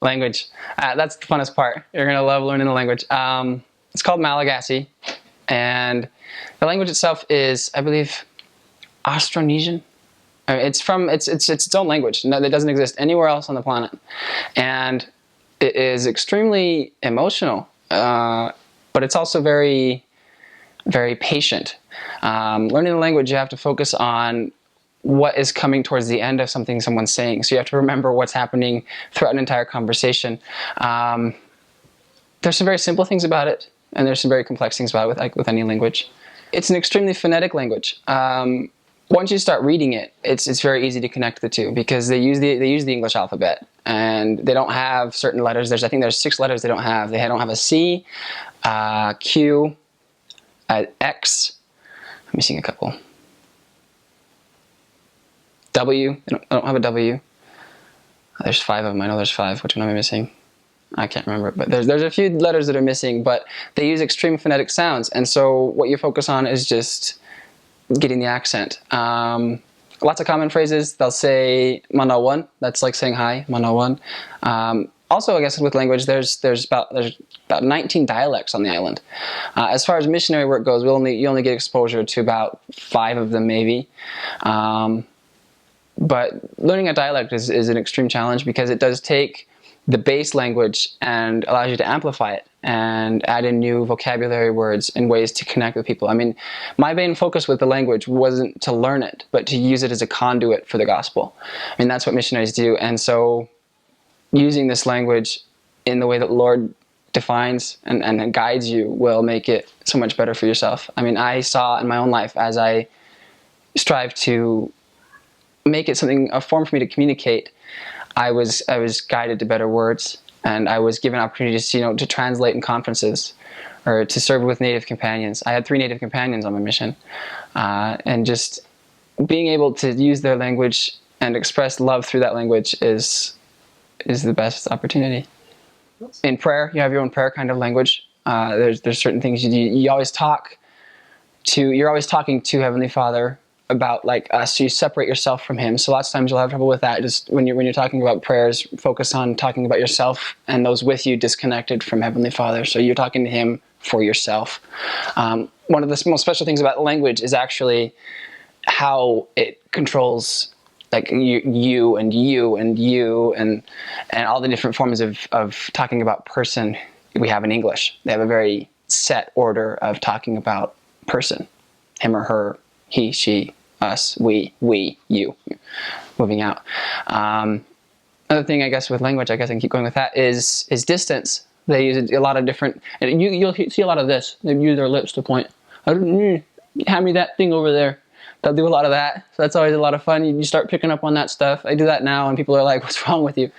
Language. That's the funnest part. You're going to love learning the language. It's called Malagasy, and the language itself is, I believe, Austronesian. It's its own language. No, it doesn't exist anywhere else on the planet, and it is extremely emotional, but it's also very, very patient. Learning the language, you have to focus on what is coming towards the end of something someone's saying. So you have to remember what's happening throughout an entire conversation. There's some very simple things about it, and there's some very complex things about it with any language. It's an extremely phonetic language. Once you start reading it, it's very easy to connect the two, because they use the English alphabet, and they don't have certain letters. I think there's 6 letters they don't have. They don't have a C, Q, X. I'm missing a couple. W. They don't have a W. There's 5 of them. I know there's 5. Which one am I missing? I can't remember. But there's a few letters that are missing. But they use extreme phonetic sounds, and so what you focus on is just getting the accent. Lots of common phrases. They'll say "manawan." That's like saying hi, "manawan." Also, I guess with language, there's about 19 dialects on the island. As far as missionary work goes, you only get exposure to about 5 of them, maybe. But learning a dialect is an extreme challenge, because it does take the base language and allows you to amplify it and add in new vocabulary words and ways to connect with people. I mean, my main focus with the language wasn't to learn it, but to use it as a conduit for the gospel. I mean, that's what missionaries do. And so using this language in the way that the Lord defines and guides you will make it so much better for yourself. I mean, I saw in my own life, as I strive to make it a form for me to communicate, I was guided to better words, and I was given opportunities to translate in conferences or to serve with native companions. I had 3 native companions on my mission, and just being able to use their language and express love through that language is the best opportunity. In prayer, you have your own prayer kind of language. There's certain things you always talk to. You're always talking to Heavenly Father about us, so you separate yourself from Him. So lots of times you'll have trouble with that. Just when you're talking about prayers, focus on talking about yourself and those with you disconnected from Heavenly Father. So you're talking to Him for yourself. One of the most special things about language is actually how it controls you and you and you and all the different forms of talking about person we have in English. They have a very set order of talking about person, him or her, he, she, us, we, you, moving out. Another thing, I guess, with language, I can keep going with that, is distance. They use a lot of different, and you'll see a lot of this. They use their lips to point. Hand me that thing over there. They'll do a lot of that. So that's always a lot of fun. You start picking up on that stuff. I do that now, and people are like, what's wrong with you?